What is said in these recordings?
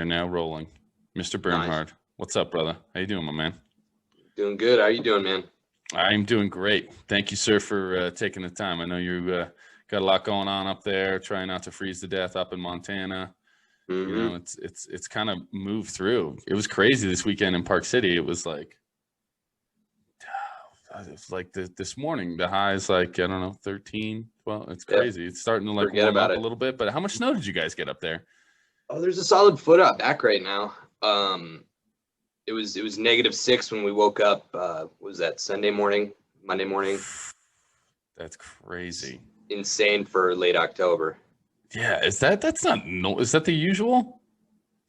are now rolling. Mr. Bernhard, Nice. what's up, brother? How you doing, my man? Doing good. How you doing, man? I'm doing great. Thank you, sir, for taking the time. I know you got a lot going on up there, trying not to freeze to death up in Montana. You Mm-hmm. know, it's kind of moved through. It was crazy this weekend in Park City. This morning, the high is like, I don't know, 13. Well, it's Yep. crazy. It's starting to like Forget warm about up a it. little bit. But how much snow did you guys get up there? Oh, there's a solid foot out back right now. It was -6 when we woke up. Was that Sunday morning, Monday morning? That's crazy. Insane for late October. Yeah, is that the usual?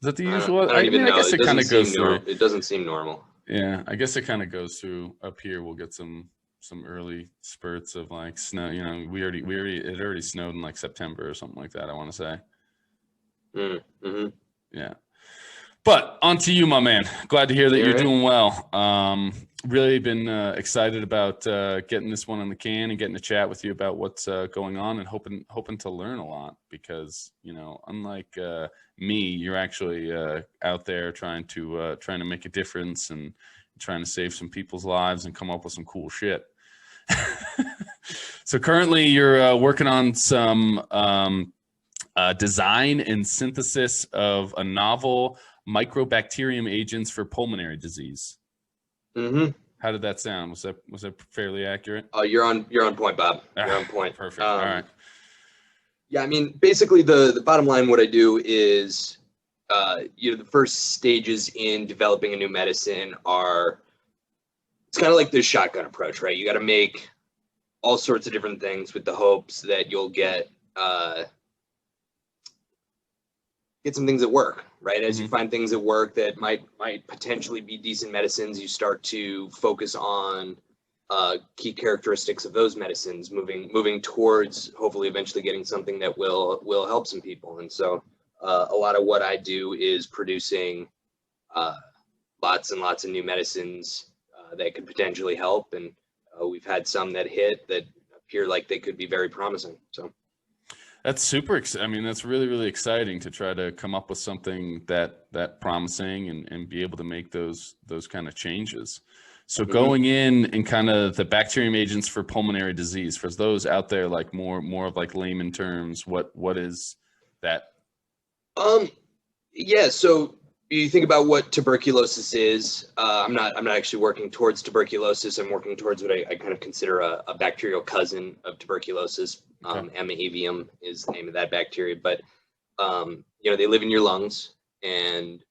Is that the usual? I don't even I know. guess it kind of goes through. It doesn't seem normal. Yeah, I guess it kind of goes through up here. We'll get some early spurts of like snow. You know, it already snowed in like September or something like that, I want to say. Mm-hmm. Yeah. But on to you, my man. Glad to hear that you're doing well. Really been excited about getting this one on the can and getting to chat with you about what's going on, and hoping to learn a lot, because, you know, unlike me, you're actually out there trying to make a difference and trying to save some people's lives and come up with some cool shit. So currently you're working on some design and synthesis of a novel microbacterium agents for pulmonary disease. Mm-hmm. How did that sound? Was that fairly accurate? Oh, you're on point, Bob. You're on point. Perfect. All right. Yeah, I mean, basically the bottom line, what I do is, the first stages in developing a new medicine are, it's kind of like the shotgun approach, right? You got to make all sorts of different things with the hopes that you'll get some things that work, right? As you find things that work that might potentially be decent medicines, you start to focus on key characteristics of those medicines, moving towards hopefully eventually getting something that will help some people. And so a lot of what I do is producing lots and lots of new medicines that could potentially help. And we've had some that hit that appear like they could be very promising. So that's super. I mean, that's really, really exciting to try to come up with something that promising and be able to make those kind of changes. So going in and kind of the bacterium agents for pulmonary disease, for those out there, like more of like layman terms, what is that? Yeah. So you think about what tuberculosis is. I'm not actually working towards tuberculosis. I'm working towards what I kind of consider a bacterial cousin of tuberculosis. Okay. Avium is the name of that bacteria, but they live in your lungs, and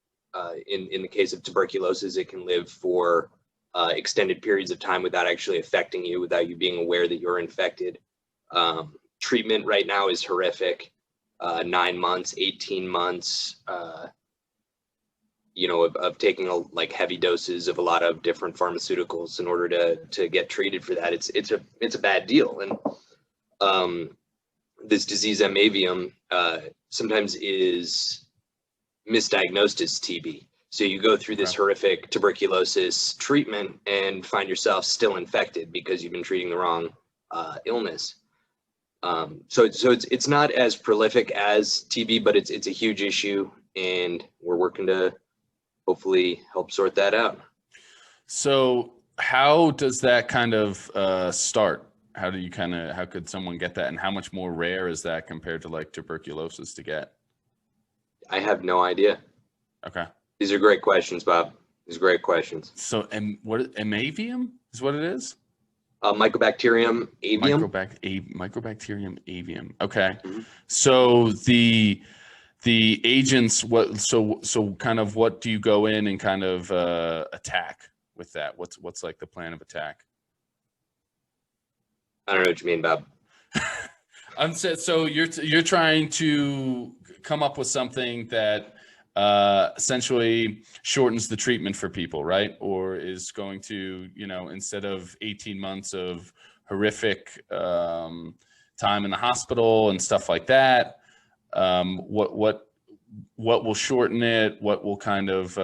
in the case of tuberculosis, it can live for extended periods of time without actually affecting you, without you being aware that you're infected. Treatment right now is horrific. 9 months, 18 months, of taking like heavy doses of a lot of different pharmaceuticals in order to get treated for that. It's a bad deal. And this disease, avium, sometimes is misdiagnosed as TB. So you go through this horrific tuberculosis treatment and find yourself still infected because you've been treating the wrong illness. So it's not as prolific as TB, but it's a huge issue, and we're working to hopefully help sort that out. So how does that kind of start? How could someone get that, and how much more rare is that compared to like tuberculosis to get? I have no idea. Okay. These are great questions, Bob. These are great questions. So, avium is what it is? Mycobacterium avium. Mycobacterium avium. Okay. Mm-hmm. So the agents, kind of what do you go in and kind of attack with that? What's like the plan of attack? I don't know what you mean, Bob. So you're trying to come up with something that essentially shortens the treatment for people, right? Or is going to, instead of 18 months of horrific time in the hospital and stuff like that, what will shorten it? What will kind of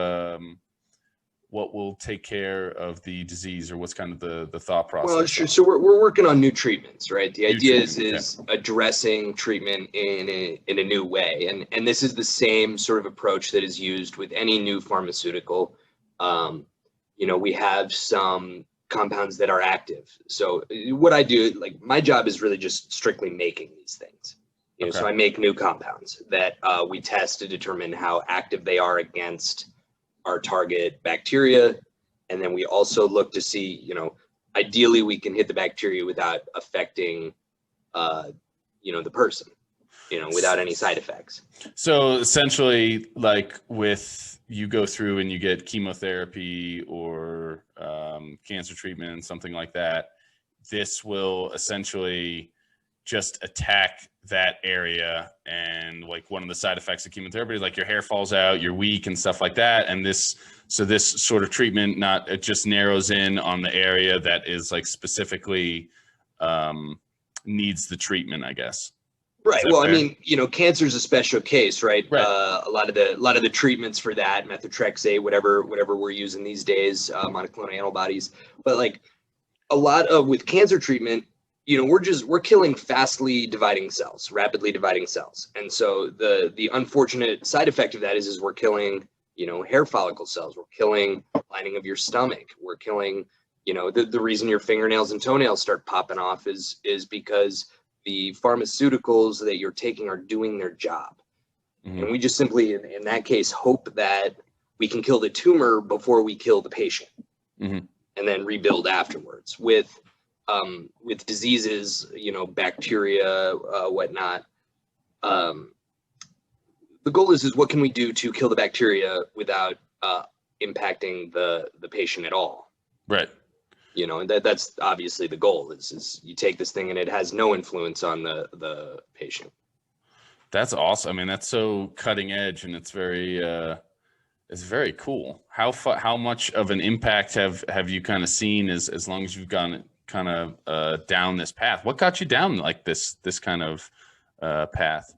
what will take care of the disease, or what's kind of the thought process? Well, sure. So we're working on new treatments, right? The idea is addressing treatment in a new way, and this is the same sort of approach that is used with any new pharmaceutical. We have some compounds that are active. So what I do, like my job is really just strictly making these things. So I make new compounds that we test to determine how active they are against our target bacteria. And then we also look to see, ideally we can hit the bacteria without affecting, the person, without any side effects. So essentially, like you go through and you get chemotherapy or cancer treatment, something like that, this will essentially just attack that area. And like one of the side effects of chemotherapy is like your hair falls out, you're weak and stuff like that. And this sort of treatment, it just narrows in on the area that is like specifically needs the treatment, I guess. Right. Well, fair? I mean, cancer is a special case, right? A lot of the treatments for that, methotrexate, whatever we're using these days, monoclonal antibodies. But like a lot of with cancer treatment, we're killing rapidly dividing cells. And so the unfortunate side effect of that is we're killing, hair follicle cells. We're killing lining of your stomach. We're killing, the reason your fingernails and toenails start popping off is because the pharmaceuticals that you're taking are doing their job. Mm-hmm. And we just simply, in that case, hope that we can kill the tumor before we kill the patient, mm-hmm. and then rebuild afterwards. With diseases, bacteria, whatnot, the goal is what can we do to kill the bacteria without impacting the patient at all? Right. And that's obviously the goal is you take this thing and it has no influence on the patient. That's awesome. I mean, that's so cutting edge, and it's very cool. How much of an impact have you kind of seen as long as you've gone kind of down this path? What got you down like this kind of path?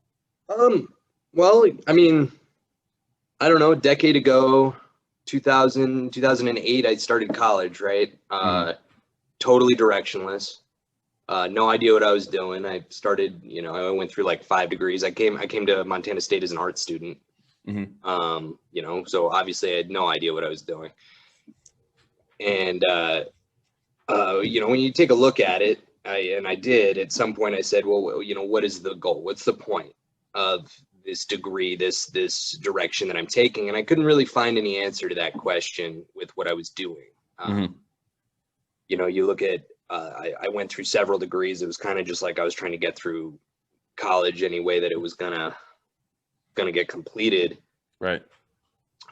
Well, I mean, I don't know, a decade ago, 2008, I started college, right? Totally directionless. No idea what I was doing. I started, I went through like 5 degrees. I came to Montana State as an art student. Mm-hmm. So obviously I had no idea what I was doing. And, when you take a look at it, I did, at some point I said, well, what is the goal? What's the point of this degree, this direction that I'm taking? And I couldn't really find any answer to that question with what I was doing. Mm-hmm. You look at, I went through several degrees. It was kind of just like I was trying to get through college any way that it was gonna get completed. Right.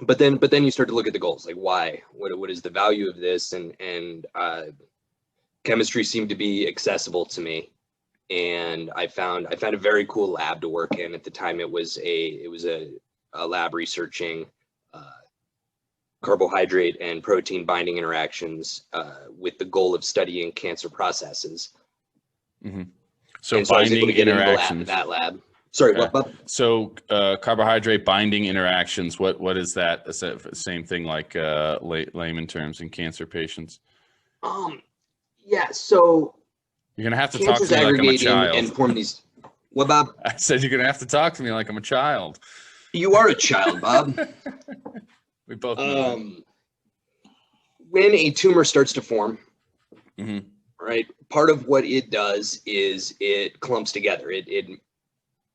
But then you start to look at the goals, like why, what is the value of this? And chemistry seemed to be accessible to me. And I found a very cool lab to work in. At the time, it was a lab researching carbohydrate and protein binding interactions with the goal of studying cancer processes. Mm-hmm. So binding interactions. That lab. Sorry, okay. What, Bob? So carbohydrate binding interactions. What is that? Is that same thing like layman terms in cancer patients? Yeah. So. You're going to have to talk to me like I'm a child. And form these. What, Bob? I said you're going to have to talk to me like I'm a child. You are a child, Bob. We both know. When a tumor starts to form, mm-hmm. right, part of what it does is it clumps together. It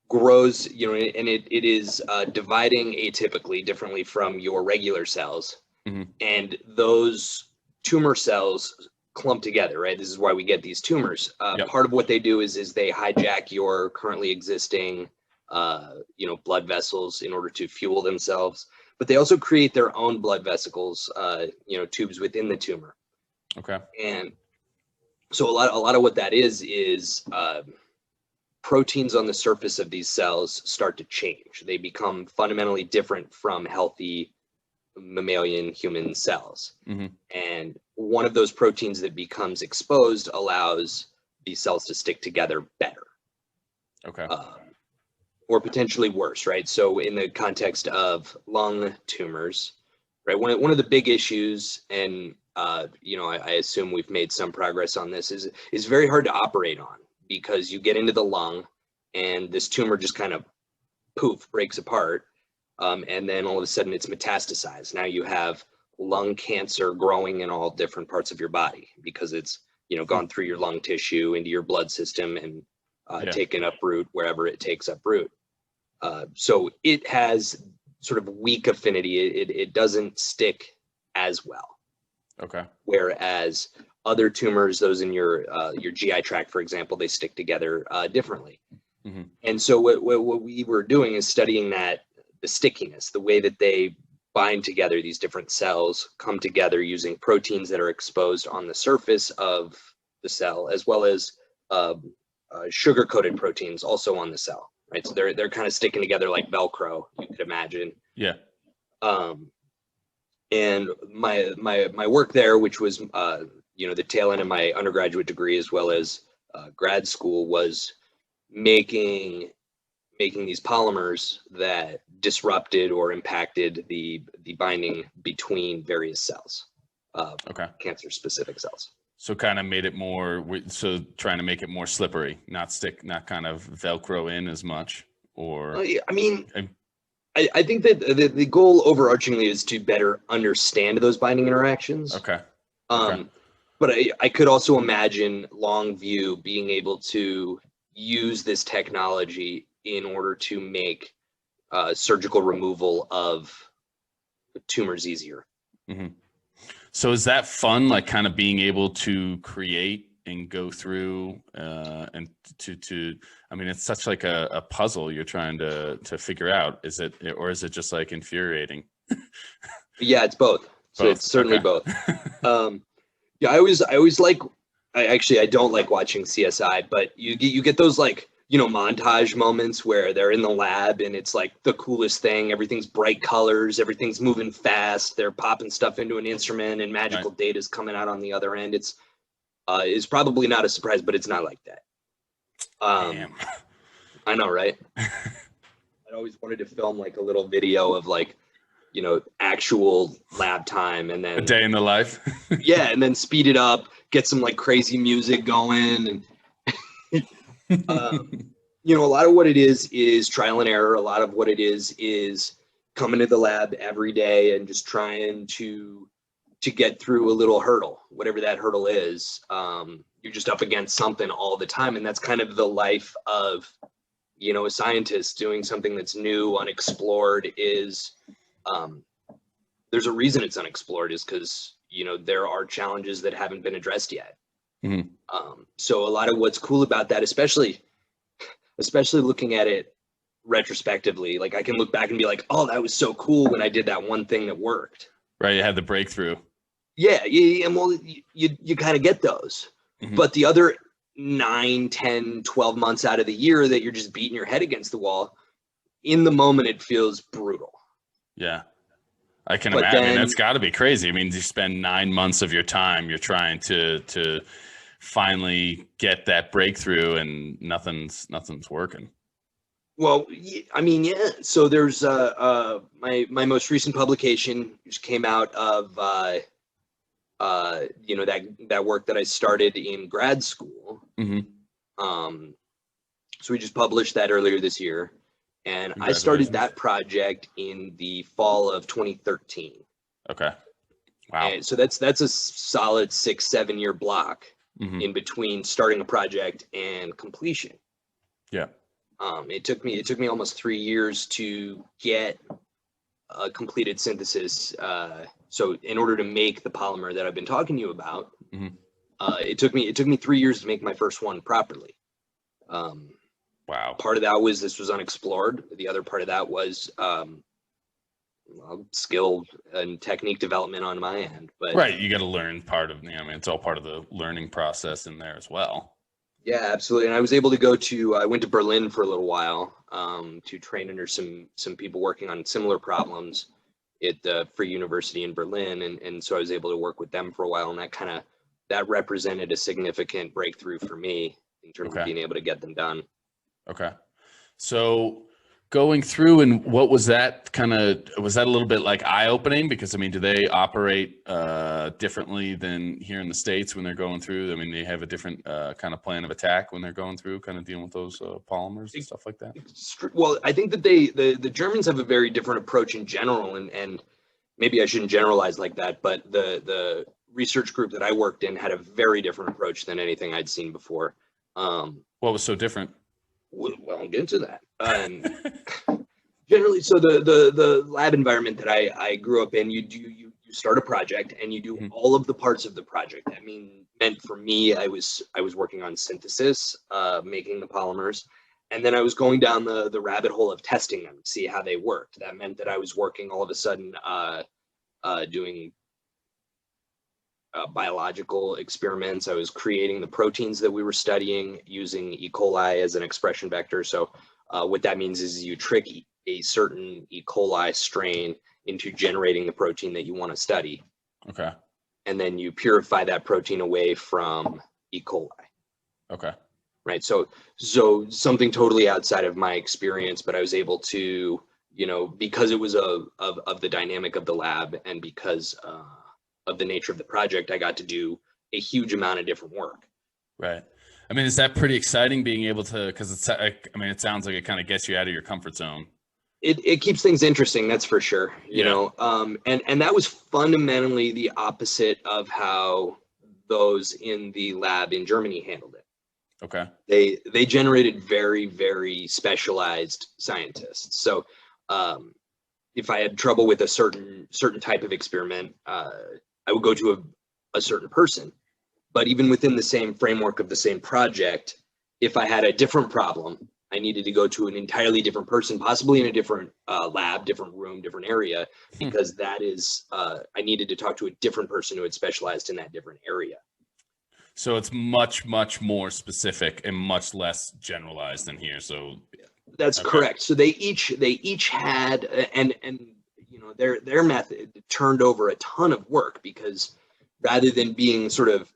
grows, and it is dividing atypically, differently from your regular cells. Mm-hmm. And those tumor cells clump together, right? This is why we get these tumors. Yep. Part of what they do is they hijack your currently existing, blood vessels in order to fuel themselves, but they also create their own blood vesicles, tubes within the tumor. Okay. And so a lot of what that is proteins on the surface of these cells start to change. They become fundamentally different from healthy mammalian human cells. Mm-hmm. And one of those proteins that becomes exposed allows these cells to stick together better. Okay. Or potentially worse, right? So in the context of lung tumors, right? One of the big issues, and you know, I assume we've made some progress on this, is very hard to operate on, because you get into the lung and this tumor just kind of poof breaks apart, and then all of a sudden it's metastasized. Now you have lung cancer growing in all different parts of your body, because it's, you know, gone through your lung tissue into your blood system and taken up root wherever it takes up root. So it has sort of weak affinity. It doesn't stick as well. Okay. Whereas other tumors, those in your GI tract, for example, they stick together differently. Mm-hmm. And so what we were doing is studying that, the stickiness, the way that they bind together, these different cells come together using proteins that are exposed on the surface of the cell, as well as sugar-coated proteins also on the cell, right? So they're kind of sticking together like Velcro, you could imagine. Yeah. And my work there, which was you know, the tail end of my undergraduate degree as well as grad school, was making these polymers that disrupted or impacted the binding between various cells, cancer specific cells. So kind of made it more, so trying to make it more slippery, not kind of Velcro in as much, or I mean, I think that the goal overarchingly is to better understand those binding interactions. Okay. But I could also imagine Longview being able to use this technology in order to make surgical removal of tumors easier. Mm-hmm. So is that fun, like kind of being able to create and go through and to I mean, it's such like a puzzle you're trying to figure out. Is it, or is it just like infuriating? Yeah, it's both. So it's certainly both. Yeah, I always like, I don't like watching CSI, but you get those, like, you know, montage moments where they're in the lab and it's like the coolest thing. Everything's bright colors, everything's moving fast. They're popping stuff into an instrument and magical data is coming out on the other end. It's probably not a surprise, but it's not like that. Damn. I know, right? I'd always wanted to film like a little video of, like, you know, actual lab time, and then a day in the life. Yeah, and then speed it up, get some like crazy music going, and you know, a lot of what it is trial and error. A lot of what it is coming to the lab every day and just trying to get through a little hurdle, whatever that hurdle is. You're just up against something all the time, and that's kind of the life of, you know, a scientist doing something that's new, unexplored. Is there's a reason it's unexplored, is because, you know, there are challenges that haven't been addressed yet. Mm-hmm. So a lot of what's cool about that, especially looking at it retrospectively, like I can look back and be like, oh, that was so cool when I did that one thing that worked. Right. You had the breakthrough. Yeah. And well, you kind of get those, mm-hmm. But the other 9, 10, 12 months out of the year that you're just beating your head against the wall, in the moment, it feels brutal. Yeah. I can imagine. I mean, that's got to be crazy. I mean, you spend 9 months of your time, you're trying to finally get that breakthrough, and nothing's working. Well, I mean, yeah. So there's my most recent publication, which came out of you know, that work that I started in grad school. Mm-hmm. So we just published that earlier this year. And I started that project in the fall of 2013. Okay. Wow. And so that's a solid 6-7 year block, mm-hmm. in between starting a project and completion. Yeah. It took me almost 3 years to get a completed synthesis. So in order to make the polymer that I've been talking to you about, mm-hmm. It took me 3 years to make my first one properly. Wow. Part of that was this was unexplored. The other part of that was skill and technique development on my end. But right, you got to learn part of, I mean, it's all part of the learning process in there as well. Yeah, absolutely. And I was able to I went to Berlin for a little while to train under some people working on similar problems at the Free University in Berlin, and so I was able to work with them for a while, and that represented a significant breakthrough for me in terms of being able to get them done. Okay. So going through, and what was that was that a little bit like eye-opening? Because I mean, do they operate differently than here in the States when they're going through? I mean, they have a different kind of plan of attack when they're going through, kind of dealing with those polymers and stuff like that. Well, I think that the Germans have a very different approach in general, and maybe I shouldn't generalize like that, but the research group that I worked in had a very different approach than anything I'd seen before. What was so different? Well, I'll get into that. Generally, so the lab environment that I grew up in, you start a project and you do all of the parts of the project. That meant for me, I was working on synthesis, making the polymers, and then I was going down the rabbit hole of testing them to see how they worked. That meant that I was working all of a sudden doing biological experiments. I was creating the proteins that we were studying using E. coli as an expression vector. So what that means is you trick a certain E. coli strain into generating the protein that you want to study. Okay. And then you purify that protein away from E. coli. Okay. Right. So something totally outside of my experience, but I was able to, because it was of the dynamic of the lab and because of the nature of the project, I got to do a huge amount of different work. Right. I mean, is that pretty exciting being able to, because it sounds like it kind of gets you out of your comfort zone. It keeps things interesting, that's for sure. You know, and that was fundamentally the opposite of how those in the lab in Germany handled it. Okay. They generated very, very specialized scientists. So if I had trouble with a certain type of experiment, I would go to a certain person. But even within the same framework of the same project, if I had a different problem, I needed to go to an entirely different person, possibly in a different lab, different room, different area, because that is, I needed to talk to a different person who had specialized in that different area. So it's much, much more specific and much less generalized than here. So that's correct. So they each had, and their method turned over a ton of work, because rather than being sort of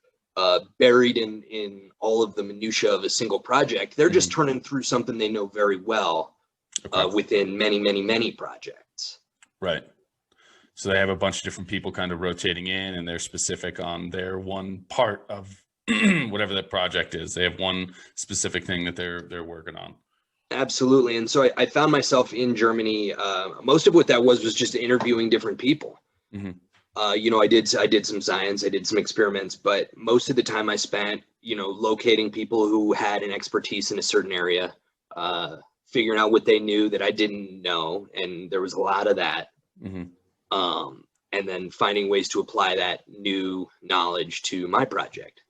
buried in all of the minutia of a single project, they're just turning through something they know very well within many, many, many projects. Right. So they have a bunch of different people kind of rotating in, and they're specific on their one part of whatever that project is. They have one specific thing that they're working on. Absolutely. And so I found myself in Germany. Most of what that was just interviewing different people. I did some science, I did some experiments, but most of the time I spent, locating people who had an expertise in a certain area, figuring out what they knew that I didn't know. And there was a lot of that. And then finding ways to apply that new knowledge to my project.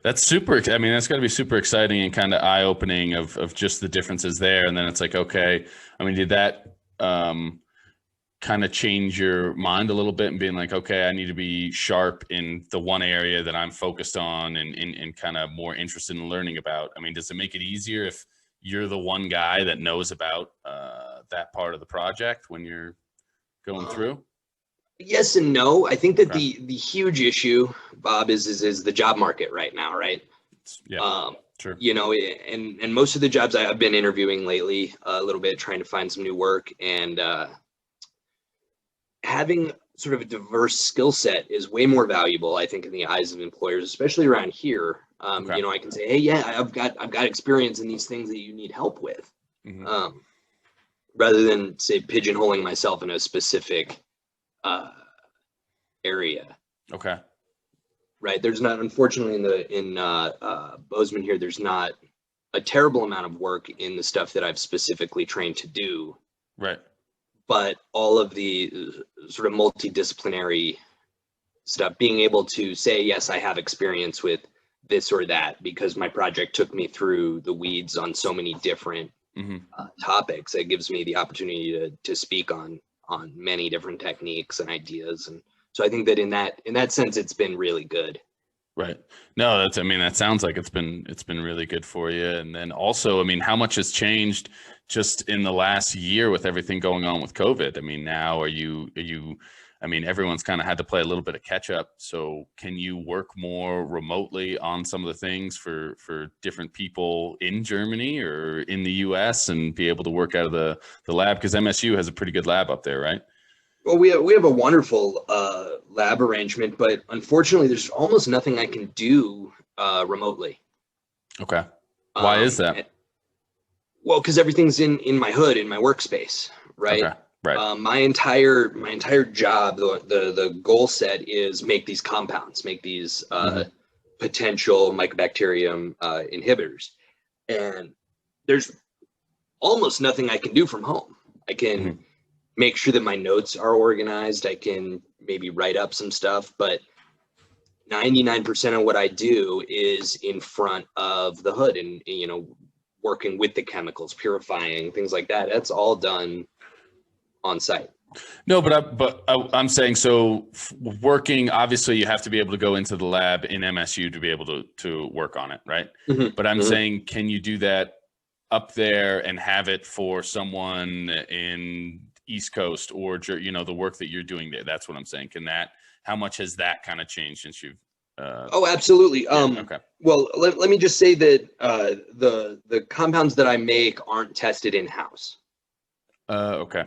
That's super. I mean, that's got to be super exciting and kind of eye-opening of just the differences there. And then it's like, okay, I mean, did that kind of change your mind a little bit and being like, okay, I need to be sharp in the one area that I'm focused on and kind of more interested in learning about? I mean, does it make it easier if you're the one guy that knows about that part of the project when you're going through? Yes and no. I think that the huge issue, Bob, is the job market right now, right? Yeah, sure. And most of the jobs I've been interviewing lately, a little bit trying to find some new work, and having sort of a diverse skill set is way more valuable, I think, in the eyes of employers, especially around here. I can say, hey, yeah, I've got experience in these things that you need help with, rather than say pigeonholing myself in a specific area. Okay. Right. There's not, unfortunately, in Bozeman here, there's not a terrible amount of work in the stuff that I've specifically trained to do. Right. But all of the sort of multidisciplinary stuff, being able to say, yes, I have experience with this or that, because my project took me through the weeds on so many different topics, it gives me the opportunity to speak on many different techniques and ideas. And so I think that in that sense, it's been really good. Right. No, that sounds like it's been really good for you. And then also, I mean, how much has changed just in the last year with everything going on with COVID? I mean, now are you I mean, everyone's kind of had to play a little bit of catch up. So can you work more remotely on some of the things for different people in Germany or in the US and be able to work out of the lab? Because MSU has a pretty good lab up there, right? Well, we have a wonderful lab arrangement, but unfortunately, there's almost nothing I can do remotely. Okay. Why is that? Well, because everything's in my hood, in my workspace, right? Okay. Right. My entire job, the goal set is make these compounds, make these potential mycobacterium inhibitors, and there's almost nothing I can do from home. I can make sure that my notes are organized. I can maybe write up some stuff, but 99% of what I do is in front of the hood and, working with the chemicals, purifying, things like that. That's all done on site. No, but I'm saying, so working, obviously you have to be able to go into the lab in MSU to be able to work on it, right? But I'm saying, can you do that up there and have it for someone in East Coast or, the work that you're doing there? That's what I'm saying. How much has that kind of changed since you've oh, absolutely. Okay. Well, let me just say that the compounds that I make aren't tested in-house. Okay.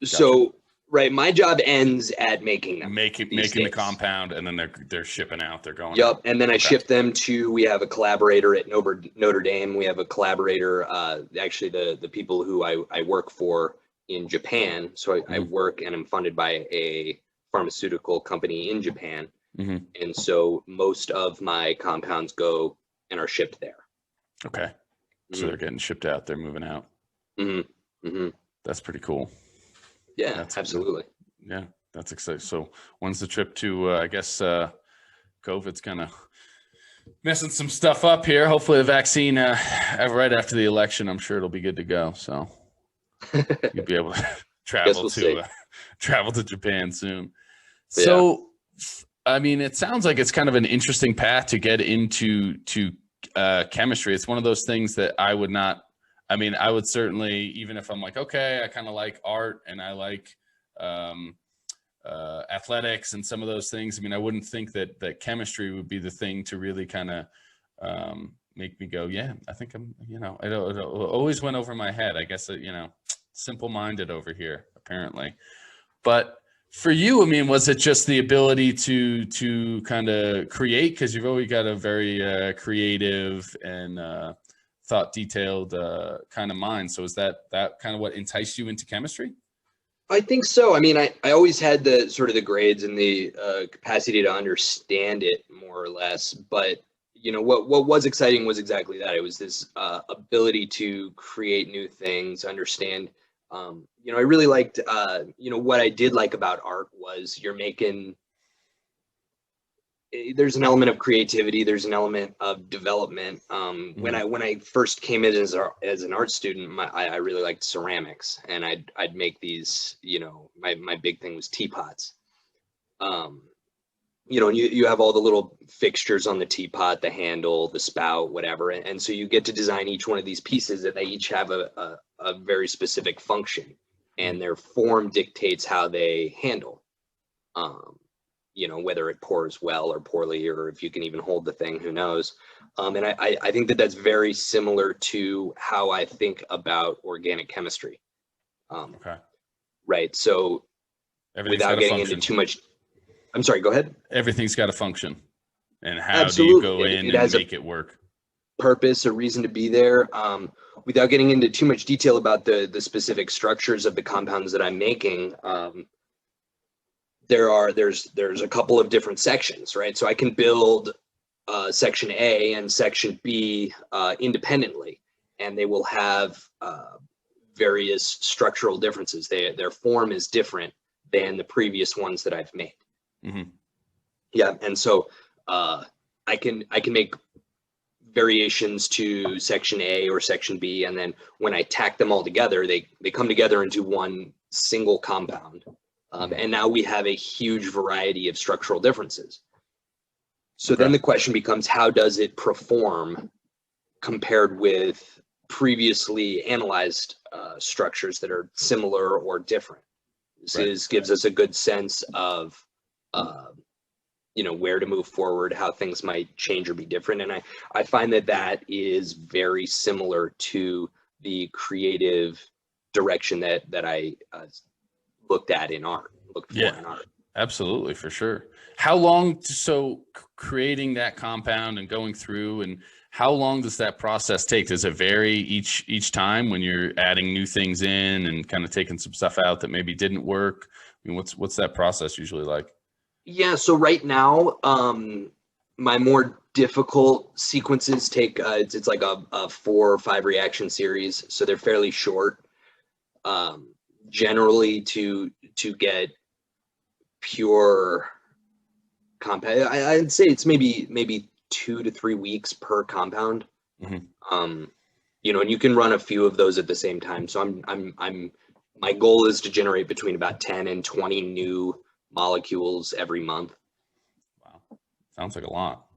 Gotcha. So, right, my job ends at making them. Making the compound, and then they're shipping out. They're going. Yep, and then I ship them to. We have a collaborator at Notre Dame. We have a collaborator. Actually, the people who I work for in Japan. So I work and I'm funded by a pharmaceutical company in Japan, and so most of my compounds go and are shipped there. Okay, so they're getting shipped out. They're moving out. That's pretty cool. Yeah, absolutely. Yeah, that's exciting. So when's the trip to, I guess, COVID's kind of messing some stuff up here. Hopefully the vaccine right after the election, I'm sure it'll be good to go. So you'll be able to travel to Japan soon. So, I mean, it sounds like it's kind of an interesting path to get into chemistry. It's one of those things that I would certainly, even if I'm like, okay, I kind of like art and I like athletics and some of those things. I mean, I wouldn't think that chemistry would be the thing to really kind of make me go, yeah, I think I'm, it always went over my head. I guess, simple-minded over here, apparently. But for you, I mean, was it just the ability to kind of create? Because you've always got a very creative and thought detailed kind of mind. So is that kind of what enticed you into chemistry? I think so. I mean, I always had the sort of the grades and the capacity to understand it more or less. But, what was exciting was exactly that. It was this ability to create new things, understand. I really liked, what I did like about art was there's an element of creativity. There's an element of development. When I first came in as an art student, I really liked ceramics, and I'd make these. My big thing was teapots. You have all the little fixtures on the teapot, the handle, the spout, whatever, and so you get to design each one of these pieces that they each have a very specific function, and their form dictates how they handle. Whether it pours well or poorly, or if you can even hold the thing, who knows? And I think that that's very similar to how I think about organic chemistry. Okay. Right. So without getting into too much, I'm sorry, go ahead. Everything's got a function. And how Absolutely. do you go in and make it work? Purpose, a reason to be there. Without getting into too much detail about the specific structures of the compounds that I'm making, there's a couple of different sections, right? So I can build section A and section B independently, and they will have various structural differences. Their form is different than the previous ones that I've made. Yeah, and so I can make variations to section A or section B, and then when I tack them all together, they come together into one single compound. And now we have a huge variety of structural differences. So then the question becomes, how does it perform compared with previously analyzed structures that are similar or different? This gives us a good sense of, where to move forward, how things might change or be different. And I find that is very similar to the creative direction that I looked for in art. Absolutely, for sure. How long, so creating that compound and going through, and how long does that process take? Does it vary each time when you're adding new things in and kind of taking some stuff out that maybe didn't work? I mean, what's that process usually like? Yeah, so right now, my more difficult sequences take, it's like a 4 or 5 reaction series, so they're fairly short. Generally, to get pure compound, I'd say it's maybe 2 to 3 weeks per compound. And you can run a few of those at the same time. So my goal is to generate between about 10 and 20 new molecules every month. Wow, sounds like a lot.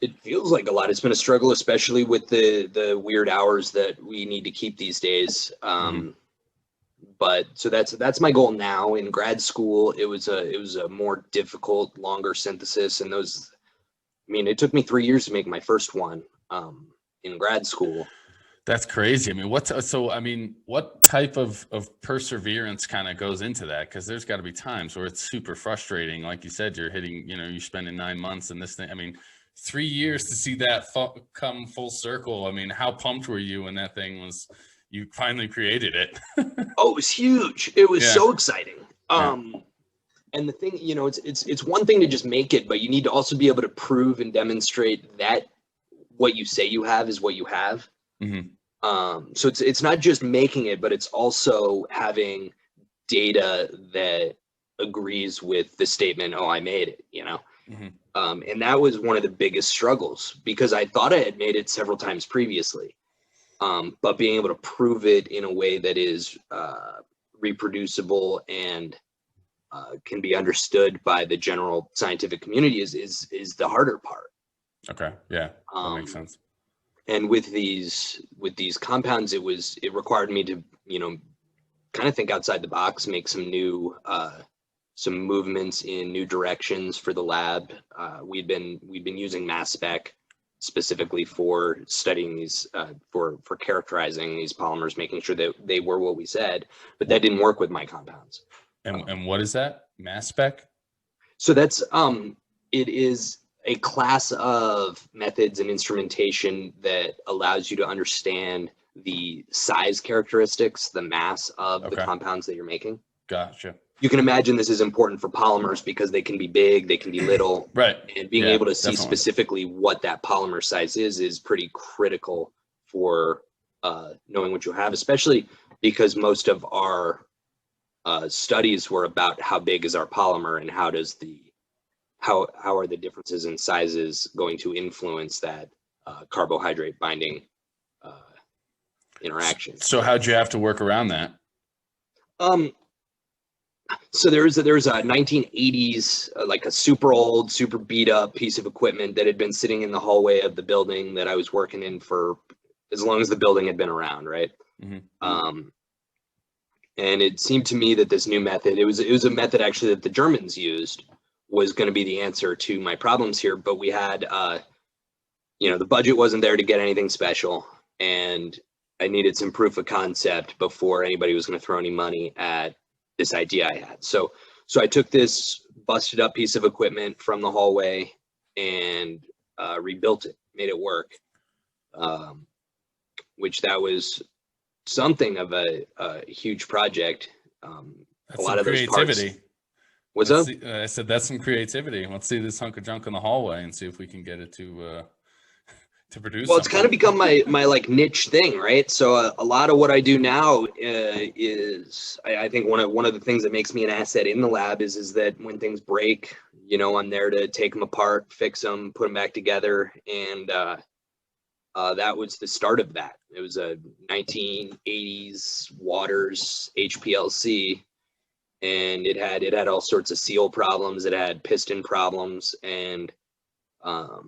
It feels like a lot. It's been a struggle, especially with the weird hours that we need to keep these days. But so that's my goal now. In grad school, it was a more difficult, longer synthesis, and those, I mean, it took me 3 years to make my first one in grad school. That's crazy. I mean, what type of perseverance kind of goes into that? Because there's got to be times where it's super frustrating. Like you said, you're hitting, you're spending 9 months and this thing. I mean, 3 years to see that come full circle. I mean, how pumped were you when that thing you finally created it? Oh, it was huge. It was so exciting. And the thing, it's one thing to just make it, but you need to also be able to prove and demonstrate that what you say you have is what you have. So it's not just making it, but it's also having data that agrees with the statement, oh, I made it, and that was one of the biggest struggles, because I thought I had made it several times previously, but being able to prove it in a way that is reproducible and can be understood by the general scientific community is the harder part. Okay, yeah, that makes sense. And with these compounds, it required me to kind of think outside the box, make some new some movements in new directions for the lab. We'd been using mass spec specifically for studying these, for characterizing these polymers, making sure that they were what we said, but that didn't work with my compounds. And what is that, mass spec? So that's it is a class of methods and instrumentation that allows you to understand the size characteristics, the mass of the compounds that you're making. Gotcha. You can imagine this is important for polymers because they can be big, they can be little. Right. And being able to see specifically what that polymer size is pretty critical for knowing what you have, especially because most of our studies were about how big is our polymer and how are the differences in sizes going to influence that carbohydrate binding interaction. So how'd you have to work around that? So there was a 1980s, like a super old, super beat up piece of equipment that had been sitting in the hallway of the building that I was working in for as long as the building had been around, right? And it seemed to me that this new method, it was a method actually that the Germans used, was going to be the answer to my problems here. But we had, the budget wasn't there to get anything special, and I needed some proof of concept before anybody was going to throw any money at this idea I had. So I took this busted up piece of equipment from the hallway and rebuilt it, made it work, which that was something of a huge project. That's a lot of those creativity. Parts. What's up? I said that's some creativity. Let's see this hunk of junk in the hallway and see if we can get it to produce. Well, it's kind of become my like niche thing, right? So a lot of what I do now is I think one of the things that makes me an asset in the lab is that when things break, I'm there to take them apart, fix them, put them back together, and that was the start of that. It was a 1980s Waters HPLC. And it had all sorts of seal problems. It had piston problems. And what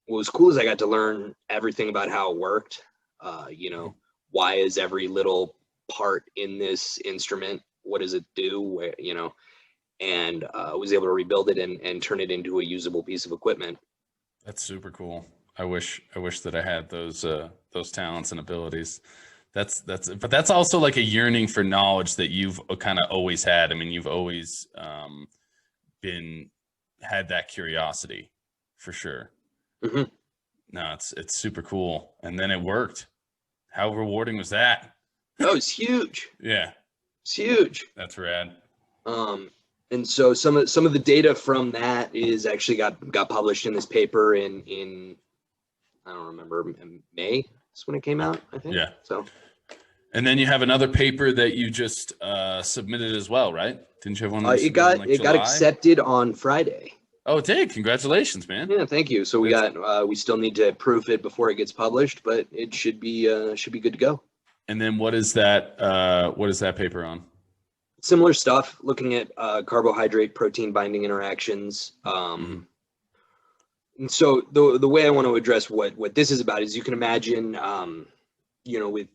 was cool is I got to learn everything about how it worked. Why is every little part in this instrument what does it do, where, and was able to rebuild it and turn it into a usable piece of equipment. That's super cool. I wish that I had those talents and abilities. But that's also like a yearning for knowledge that you've kind of always had. I mean, you've always had that curiosity for sure. Mm-hmm. No, it's super cool. And then it worked. How rewarding was that? Oh, it's huge. Yeah. It's huge. That's rad. And so some of the data from that is actually got published in this paper in I don't remember, May is when it came out, I think. Yeah. So. And then you have another paper that you just submitted as well, right? Didn't you have one? It got accepted on Friday. Oh, it did. Congratulations, man. Yeah, thank you. So we still need to proof it before it gets published, but it should be good to go. And then what is that paper on? Similar stuff, looking at carbohydrate protein binding interactions. And so the way I want to address what this is about is, you can imagine, with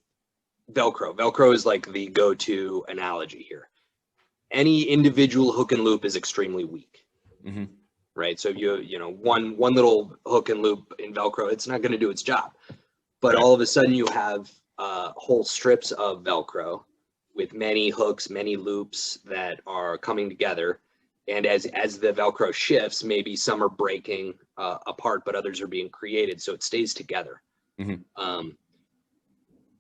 Velcro is like the go-to analogy here. Any individual hook and loop is extremely weak. Mm-hmm. Right? So one little hook and loop in Velcro, it's not going to do its job. But all of a sudden you have whole strips of Velcro with many hooks, many loops that are coming together. And as the Velcro shifts, maybe some are breaking apart, but others are being created, so it stays together. Mm-hmm.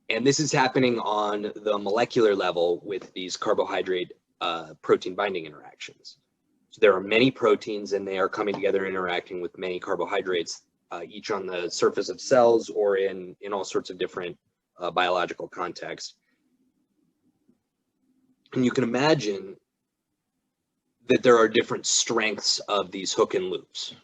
And this is happening on the molecular level with these carbohydrate protein binding interactions. So there are many proteins, and they are coming together, interacting with many carbohydrates, each on the surface of cells or in all sorts of different biological contexts. And you can imagine that there are different strengths of these hook and loops,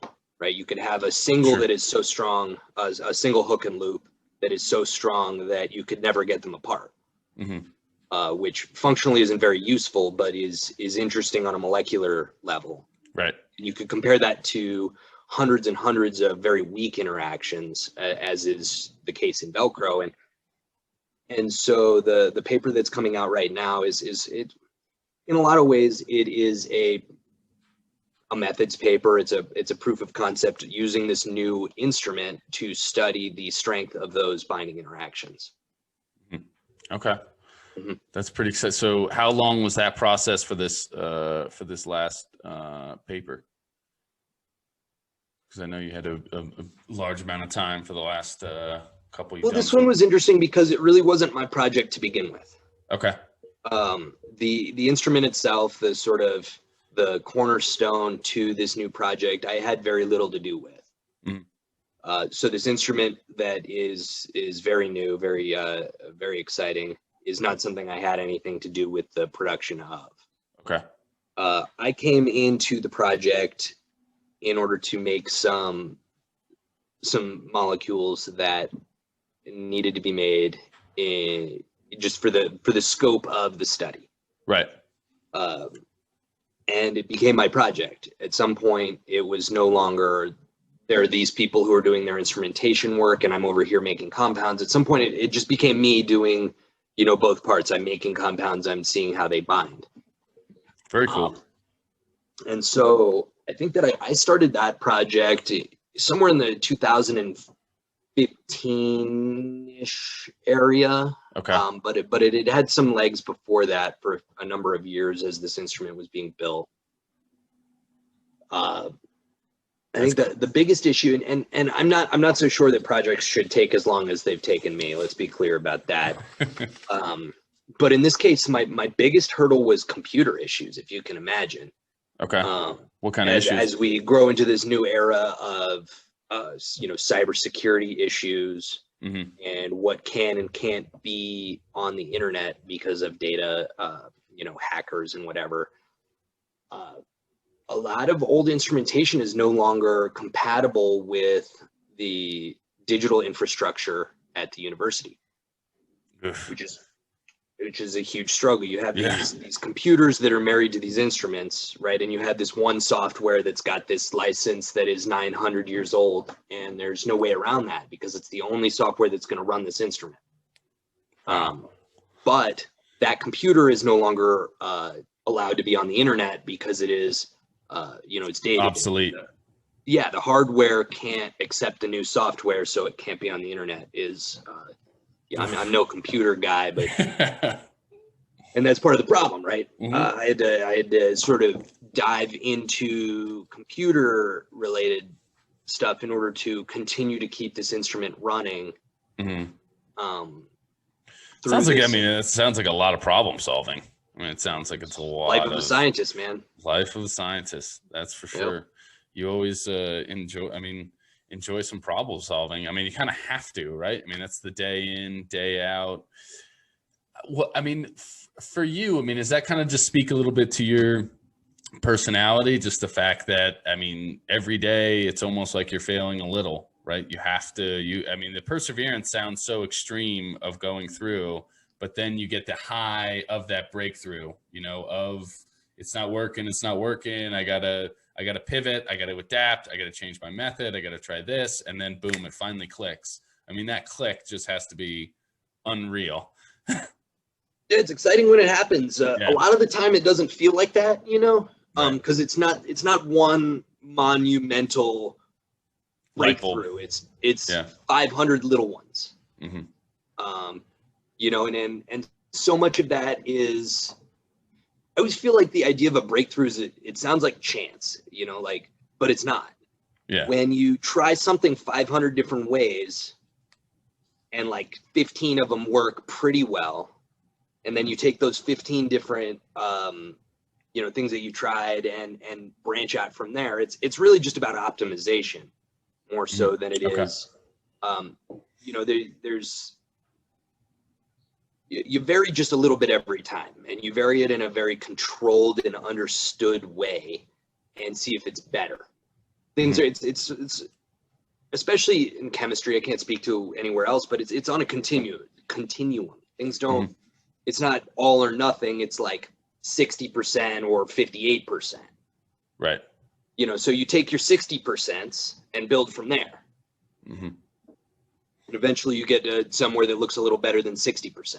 right? You could have a single that is so strong, a single hook and loop that is so strong that you could never get them apart, which functionally isn't very useful, but is interesting on a molecular level. Right. And you could compare that to hundreds and hundreds of very weak interactions, as is the case in Velcro. And so the paper that's coming out right now is it, in a lot of ways, it is a methods paper. It's a proof of concept using this new instrument to study the strength of those binding interactions. Okay. That's pretty exciting. So how long was that process for this last paper? Because I know you had a large amount of time for the last couple. Well, this one was interesting because it really wasn't my project to begin with. Okay. The instrument itself, the sort of the cornerstone to this new project, I had very little to do with. So this instrument that is very new, very exciting, is not something I had anything to do with the production of. Okay. I came into the project in order to make some molecules that needed to be made just for the scope of the study. Right. And it became my project. At some point, it was no longer, there are these people who are doing their instrumentation work, and I'm over here making compounds. At some point, it just became me doing, both parts. I'm making compounds, I'm seeing how they bind. Very cool. And so I think that I started that project somewhere in the 2015-ish area. Okay. But it had some legs before that for a number of years as this instrument was being built. I think that the biggest issue, and I'm not so sure that projects should take as long as they've taken me. Let's be clear about that. But in this case, my biggest hurdle was computer issues, if you can imagine. Okay. What kind of issues? As we grow into this new era of cybersecurity issues, and what can and can't be on the internet because of data, hackers and whatever. A lot of old instrumentation is no longer compatible with the digital infrastructure at the university, which is a huge struggle. You have these computers that are married to these instruments, right? And you have this one software that's got this license that is 900 years old, and there's no way around that because it's the only software that's going to run this instrument. But that computer is no longer allowed to be on the internet because it is, it's dated. Obsolete. Yeah, the hardware can't accept the new software, so it can't be on the internet. I'm no computer guy, but and that's part of the problem, right? Mm-hmm. I had to sort of dive into computer related stuff in order to continue to keep this instrument running. Mm-hmm. Sounds like, it sounds like a lot of problem solving. I mean, it sounds like it's a lot. Life of a scientist, man. Life of a scientist, that's for sure. Yep. You always enjoy some problem solving. I mean, you kind of have to, right? I mean, that's the day in, day out. For you, does that kind of just speak a little bit to your personality? Just the fact that, every day it's almost like you're failing a little, right? You have to, the perseverance sounds so extreme of going through, but then you get the high of that breakthrough, of it's not working. I gotta pivot. I gotta adapt. I gotta change my method. I gotta try this. And then boom, it finally clicks. That click just has to be unreal. It's exciting when it happens. A lot of the time it doesn't feel like that, because it's not one monumental breakthrough. It's 500 little ones. Mm-hmm. And so much of that is, I always feel like the idea of a breakthrough is it sounds like chance, but it's not. Yeah. When you try something 500 different ways and like 15 of them work pretty well, and then you take those 15 different, things that you tried and branch out from there. It's really just about optimization more so than it is. You vary just a little bit every time, and you vary it in a very controlled and understood way, and see if it's better. Things are it's especially in chemistry. I can't speak to anywhere else, but it's on a continuum. Things don't. Mm-hmm. It's not all or nothing. It's like 60% or 58%. Right. So you take your 60% and build from there. Mm-hmm. And eventually you get somewhere that looks a little better than 60%.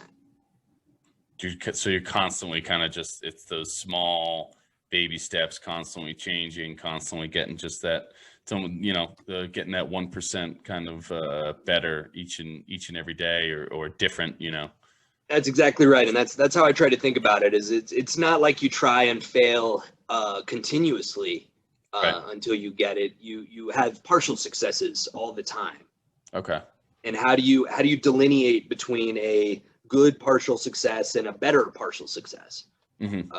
So you're constantly kind of just, it's those small baby steps, constantly changing, constantly getting just that, getting that 1% kind of better each and every day or different, That's exactly right. And that's how I try to think about it. Is it's not like you try and fail continuously until you get it. You have partial successes all the time. Okay. And how do you delineate between a good partial success and a better partial success? Mm-hmm.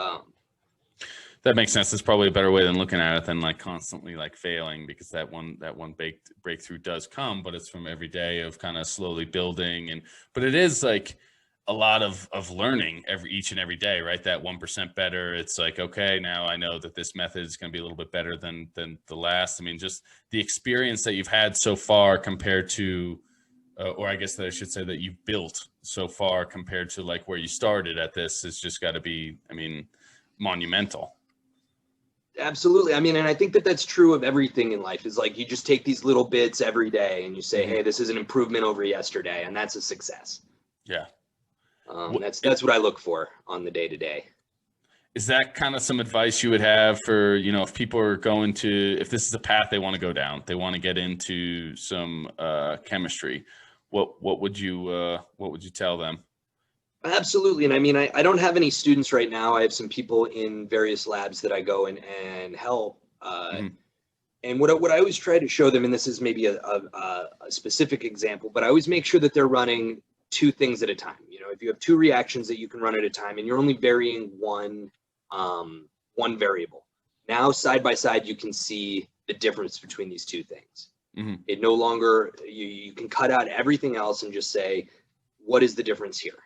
That makes sense. It's probably a better way than looking at it than like constantly like failing, because that one breakthrough does come, but it's from every day of kind of slowly building. But it is like a lot of learning each and every day, right? That 1% better. It's like, okay, now I know that this method is going to be a little bit better than the last. Just the experience that you've had so far compared to, or I guess that I should say that you've built so far compared to like where you started at this, has just got to be, monumental. Absolutely. And I think that that's true of everything in life. Is like you just take these little bits every day and you say, hey, this is an improvement over yesterday, and that's a success. Yeah. That's what I look for on the day to day. Is that kind of some advice you would have for, if people are if this is a path they want to go down, they want to get into some chemistry, what would you tell them? Absolutely. And I don't have any students right now. I have some people in various labs that I go in and help. And what I always try to show them, and this is maybe a specific example, but I always make sure that they're running two things at a time. If you have two reactions that you can run at a time and you're only varying one variable, now side by side you can see the difference between these two things. Mm-hmm. It no longer, you can cut out everything else and just say, what is the difference here?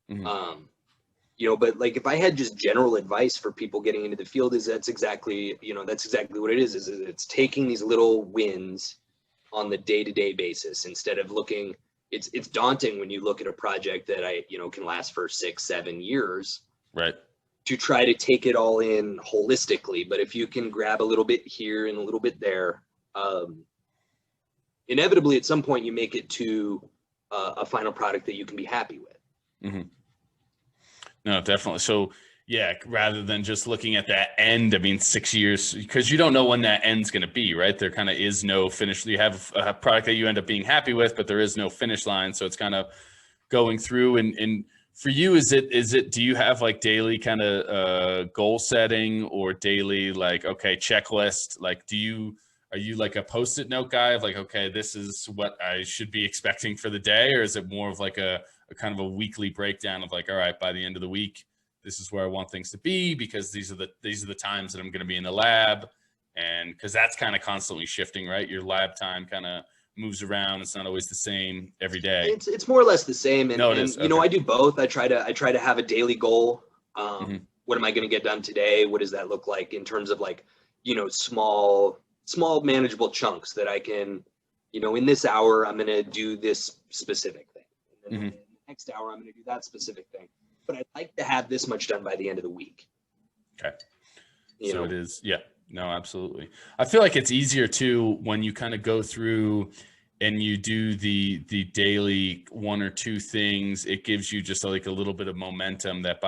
Mm-hmm. But like if I had just general advice for people getting into the field, that's exactly what it is it's taking these little wins on the day-to-day basis instead of looking. It's daunting when you look at a project that can last for 6-7 years, right? To try to take it all in holistically. But if you can grab a little bit here and a little bit there, inevitably at some point you make it to a final product that you can be happy with. Mm-hmm. No, definitely. So yeah, rather than just looking at that end, I mean, 6 years, because you don't know when that end's going to be, right? There kind of is no finish. You have a product that you end up being happy with, but there is no finish line. So it's kind of going through. And for you, is it, do you have like daily kind of goal setting or daily, like, okay, checklist? Like, are you like a Post-it note guy of like, okay, this is what I should be expecting for the day? Or is it more of like a kind of a weekly breakdown of like, all right, by the end of the week, this is where I want things to be, because these are the times that I'm going to be in the lab. And because that's kind of constantly shifting, right? Your lab time kind of moves around. It's not always the same every day. It's more or less the same. And, no, it is. You know, I do both. I try to have a daily goal. What am I going to get done today? What does that look like in terms of like, you know, small manageable chunks that I can, you know, in this hour, I'm going to do this specific thing. And then in the next hour, I'm going to do that specific thing. But I'd like to have this much done by the end of the week. Okay. So it is. Yeah, no, absolutely. I feel like it's easier too when you kind of go through and you do the daily one or two things. It gives you just like a little bit of momentum that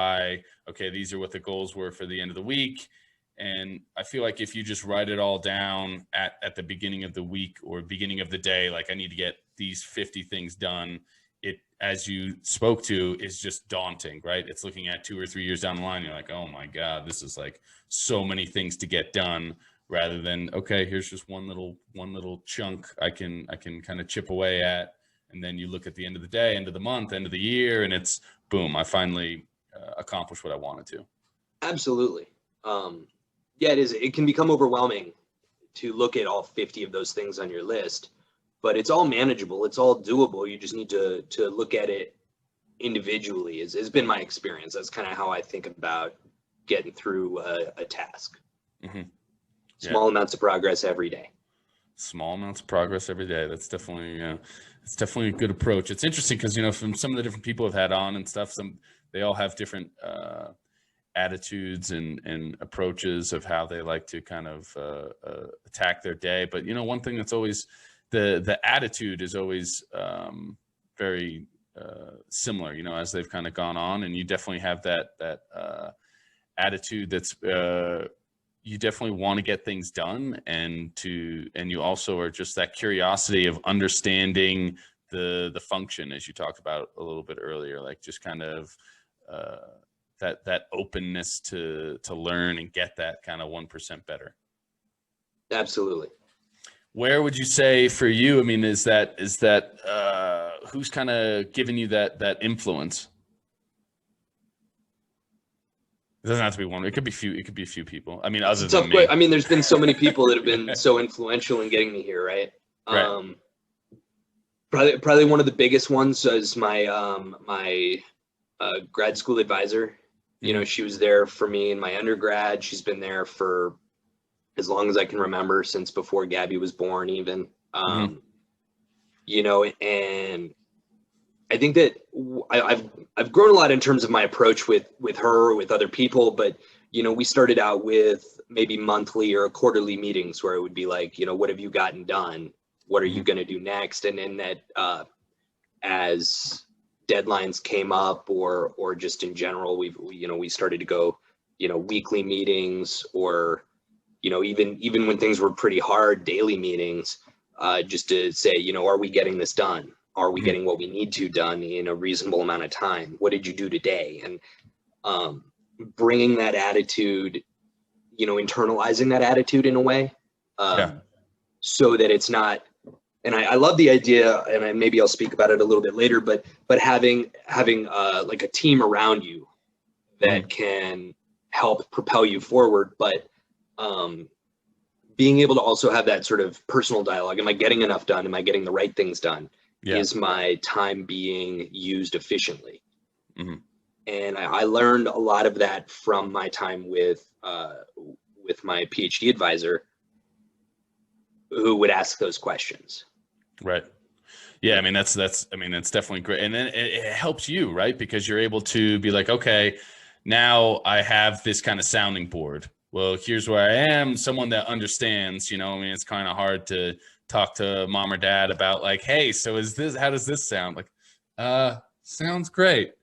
okay, these are what the goals were for the end of the week. And I feel like if you just write it all down at the beginning of the week or beginning of the day, like I need to get these 50 things done, it, as you spoke to, is just daunting, right? It's looking at 2 or 3 years down the line. You're like, oh my God, this is like so many things to get done, rather than, okay, here's just one little chunk I can kind of chip away at. And then you look at the end of the day, end of the month, end of the year, and it's boom, I finally accomplished what I wanted to. Absolutely. Yeah, it is. It can become overwhelming to look at all 50 of those things on your list, but it's all manageable. It's all doable. You just need to look at it individually. Has been my experience. That's kind of how I think about getting through a task. Small amounts of progress every day. Small amounts of progress every day. That's definitely, it's definitely a good approach. It's interesting because, you know, from some of the different people I've had on and stuff, they all have different attitudes and approaches of how they like to kind of attack their day. But, you know, one thing that's always the attitude is always very similar, you know, as they've kind of gone on. And you definitely have that attitude that's you definitely want to get things done, and you also are just that curiosity of understanding the function, as you talked about a little bit earlier, like just kind of that openness to learn and get that kind of 1% better. Absolutely. Where would you say for you, I mean, is that who's kind of giving you that influence? It doesn't have to be one. It could be few. It could be a few people. I mean, other than me. I mean, there's been so many people that have been so influential in getting me here, right? Right. Probably one of the biggest ones is my grad school advisor. You know, she was there for me in my undergrad. She's been there for as long as I can remember, since before Gabby was born, even. You know, and I think that I've grown a lot in terms of my approach with her, with other people. But, you know, we started out with maybe monthly or quarterly meetings where it would be like, you know, what have you gotten done? What are you going to do next? And then that as deadlines came up or just in general, we started to go, you know, weekly meetings, or, you know, even when things were pretty hard, daily meetings, just to say, you know, are we getting this done? Are we getting what we need to done in a reasonable amount of time? What did you do today? And bringing that attitude, you know, internalizing that attitude in a way, so that it's not. And I love the idea, and maybe I'll speak about it a little bit later. But having like a team around you that can help propel you forward, but being able to also have that sort of personal dialogue. Am I getting enough done? Am I getting the right things done? Is my time being used efficiently? And I learned a lot of that from my time with my Ph.D. advisor, who would ask those questions. Right. Yeah. I mean, that's definitely great. And then it helps you, right? Because you're able to be like, okay, now I have this kind of sounding board. Well, here's where I am. Someone that understands, you know, I mean, it's kind of hard to talk to mom or dad about like, hey, so how does this sound? Like, sounds great.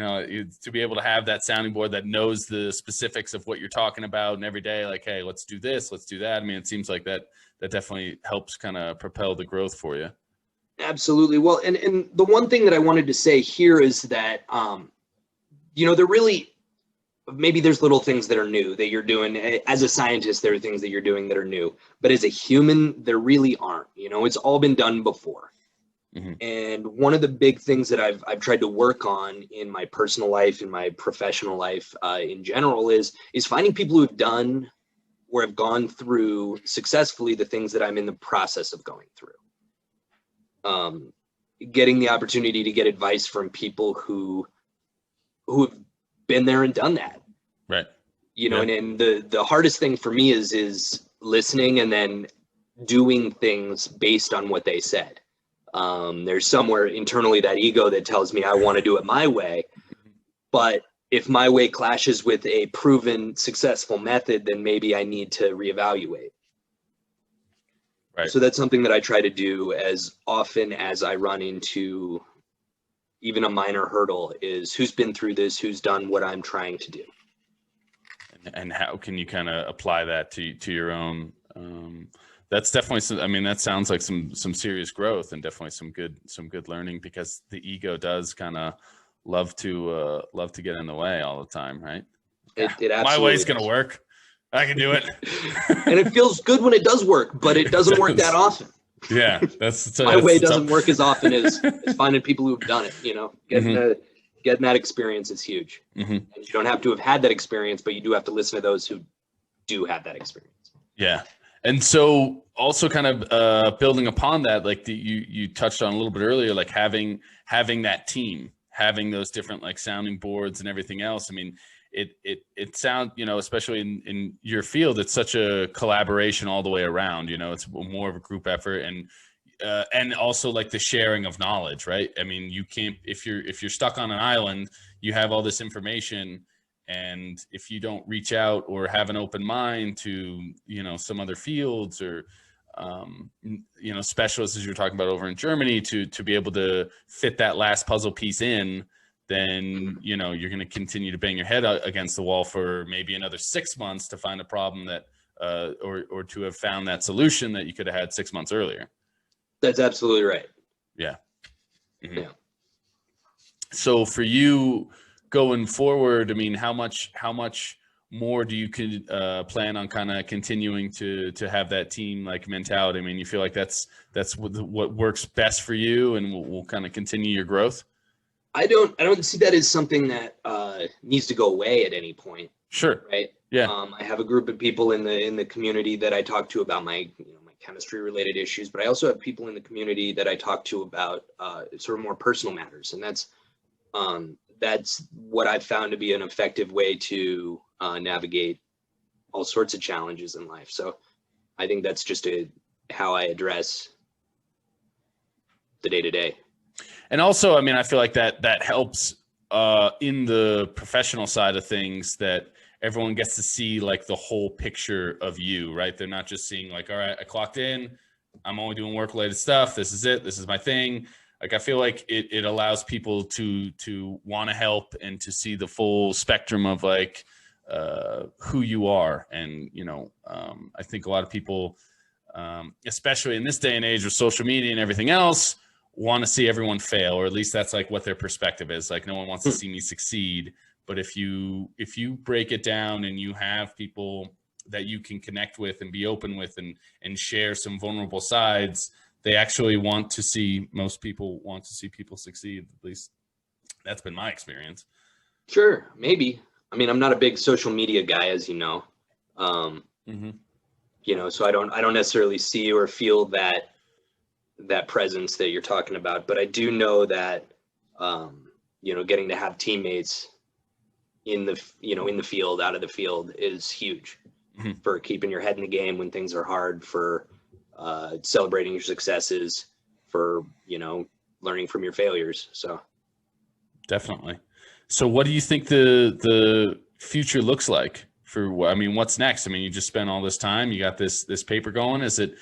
to be able to have that sounding board that knows the specifics of what you're talking about, and every day, like, hey, let's do this, let's do that. I mean, it seems like that definitely helps kind of propel the growth for you. Absolutely. Well, and the one thing that I wanted to say here is that, they're really, maybe there's little things that are new that you're doing. As a scientist, there are things that you're doing that are new, but as a human, there really aren't. It's all been done before. Mm-hmm. And one of the big things that I've tried to work on in my personal life, in my professional life, in general, is finding people who have done or have gone through successfully the things that I'm in the process of going through. Getting the opportunity to get advice from people who have been there and done that. Right. And the hardest thing for me is listening and then doing things based on what they said. There's somewhere internally that ego that tells me I want to do it my way, but if my way clashes with a proven successful method, then maybe I need to reevaluate. Right. So that's something that I try to do as often as I run into even a minor hurdle, is who's been through this, who's done what I'm trying to do. And how can you kind of apply that to your own, that's definitely that sounds like some serious growth, and definitely some good learning, because the ego does kind of love to get in the way all the time, right? It absolutely my way's going to work. I can do it. And it feels good when it does work, but it doesn't work that often. Yeah, my way doesn't work as often as finding people who've done it. Getting that experience is huge. Mm-hmm. And you don't have to have had that experience, but you do have to listen to those who do have that experience. Yeah. And so also kind of building upon that, like you touched on a little bit earlier, like having that team, having those different like sounding boards and everything else. I mean, it sounds, especially in your field, it's such a collaboration all the way around. It's more of a group effort, and also like the sharing of knowledge, right? I mean, you can't, if you're stuck on an island, you have all this information, and if you don't reach out or have an open mind to, some other fields or, specialists, as you're talking about over in Germany, to be able to fit that last puzzle piece in, then, you're going to continue to bang your head against the wall for maybe another 6 months to find a problem that, or to have found that solution that you could have had 6 months earlier. That's absolutely right. Yeah. Mm-hmm. Yeah. So for you going forward, I mean, how much more do you plan on kind of continuing to have that team like mentality? I mean, you feel like that's what works best for you, and will kind of continue your growth? I don't see that as something that needs to go away at any point. Sure. Right. Yeah. I have a group of people in the community that I talk to about my my chemistry related issues, but I also have people in the community that I talk to about sort of more personal matters, and that's what I've found to be an effective way to navigate all sorts of challenges in life. So I think that's just how I address the day-to-day. And also, I mean, I feel like that helps in the professional side of things, that everyone gets to see like the whole picture of you, right? They're not just seeing like, all right, I clocked in, I'm only doing work-related stuff. This is it. This is my thing. Like, I feel like it allows people to want to help and to see the full spectrum of like who you are. And, I think a lot of people, especially in this day and age with social media and everything else, want to see everyone fail, or at least that's like what their perspective is. Like, no one wants to see me succeed. But if you break it down and you have people that you can connect with and be open with and share some vulnerable sides, they actually most people want to see people succeed. At least that's been my experience. Sure. Maybe. I mean, I'm not a big social media guy, as you know. So I don't necessarily see or feel that presence that you're talking about, but I do know that, getting to have teammates in the field, out of the field, is huge for keeping your head in the game when things are hard, for celebrating your successes, for, learning from your failures. So definitely. So what do you think the future looks like what's next? I mean, you just spent all this time, you got this paper going. Is it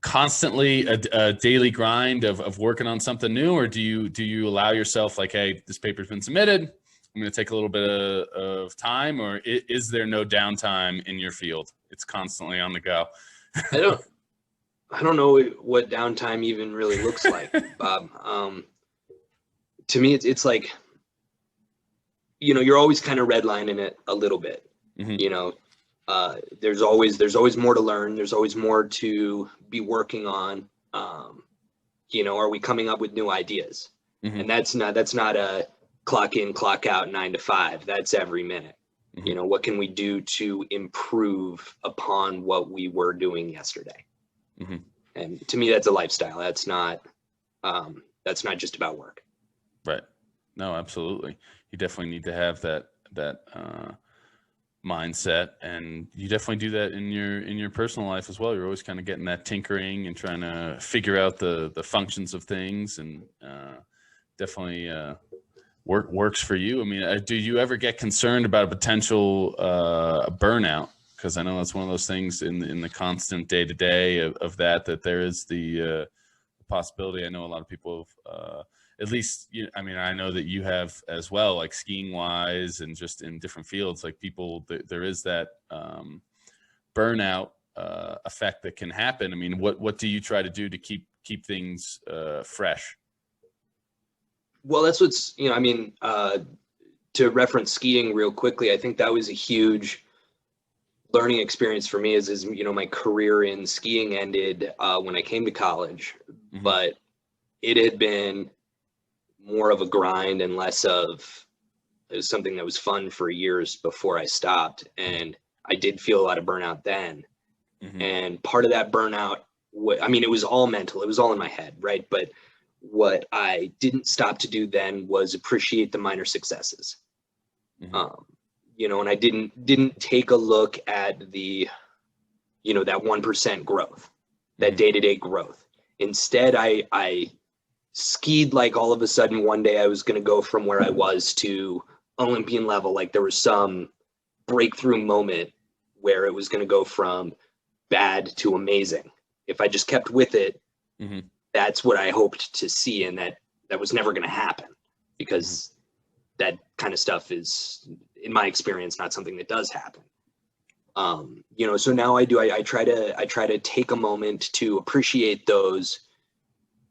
constantly a daily grind of working on something new, or do you allow yourself like, hey, this paper's been submitted, I'm going to take a little bit of time, or is there no downtime in your field? It's constantly on the go. I don't know what downtime even really looks like, Bob. To me, it's like, you're always kind of redlining it a little bit. There's always more to learn. There's always more to be working on. Are we coming up with new ideas? And that's not a clock in, clock out 9 to 5. That's every minute. What can we do to improve upon what we were doing yesterday? And to me, that's a lifestyle. That's not just about work. Right. No, absolutely. You definitely need to have that mindset, and you definitely do that in your personal life as well. You're always kind of getting that tinkering and trying to figure out the functions of things, and definitely works for you. I mean, do you ever get concerned about a potential burnout? Because I know that's one of those things in the constant day-to-day of that there is the possibility. I know a lot of people have, at least, I know that you have as well, like skiing wise and just in different fields, like people, there is that burnout effect that can happen. I mean, what do you try to do to keep things fresh? Well, that's what's, to reference skiing real quickly, I think that was a huge learning experience for me is my career in skiing ended when I came to college, but it had been more of a grind and less of, it was something that was fun for years before I stopped. And I did feel a lot of burnout then. And part of that burnout, it was all mental, it was all in my head, right? But what I didn't stop to do then was appreciate the minor successes. And I didn't take a look at the, that 1% growth, that day-to-day growth. Instead, I skied like all of a sudden one day I was going to go from where I was to Olympian level. Like there was some breakthrough moment where it was going to go from bad to amazing. If I just kept with it, that's what I hoped to see. And that was never going to happen, because that kind of stuff is, in my experience, not something that does happen. So now I try to take a moment to appreciate those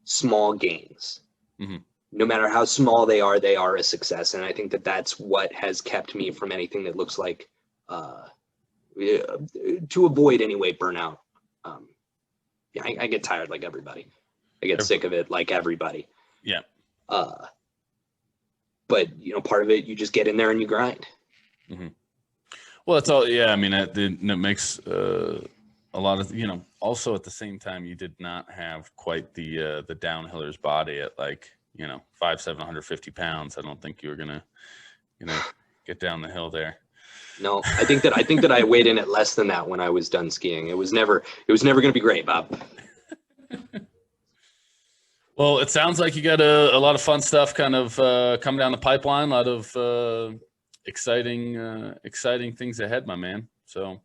small gains. No matter how small they are a success. And I think that that's what has kept me from anything that looks like, to avoid anyway, burnout. I get tired like everybody. I get sick of it like everybody. Yeah. But part of it, you just get in there and you grind. Well, that's all. Yeah. I mean, it makes a lot of, also at the same time, you did not have quite the downhiller's body at like, 5'7", 150 pounds. I don't think you were going to, get down the hill there. No, I think that I weighed in at less than that when I was done skiing. It was never going to be great, Bob. Well, it sounds like you got a lot of fun stuff kind of coming down the pipeline, a lot of exciting things ahead, my man. So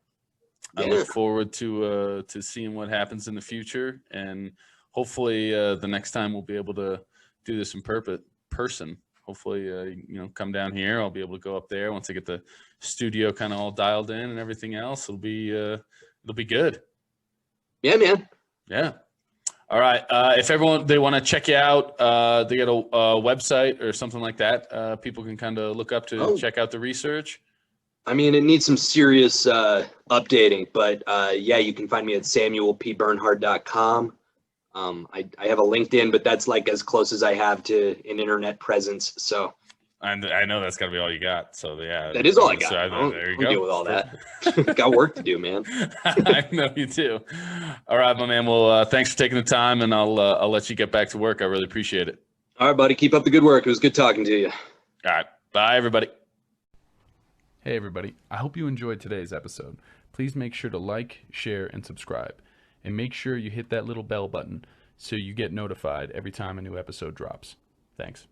I look forward to seeing what happens in the future, and hopefully the next time we'll be able to do this in person. Hopefully, come down here. I'll be able to go up there once I get the studio kind of all dialed in and everything else. It'll be good. Yeah, man. Yeah. All right. If they want to check you out, they got a website or something like that. People can kind of look up to check out the research. I mean, it needs some serious updating, but you can find me at samuelpbernhard.com. I have a LinkedIn, but that's like as close as I have to an internet presence. So and I know that's got to be all you got. So yeah, that is all I got. So there you go. Deal with all that. Got work to do, man. I know you do. All right, my man. Well, thanks for taking the time, and I'll let you get back to work. I really appreciate it. All right, buddy. Keep up the good work. It was good talking to you. All right. Bye, everybody. Hey, everybody. I hope you enjoyed today's episode. Please make sure to like, share, and subscribe. And make sure you hit that little bell button so you get notified every time a new episode drops. Thanks.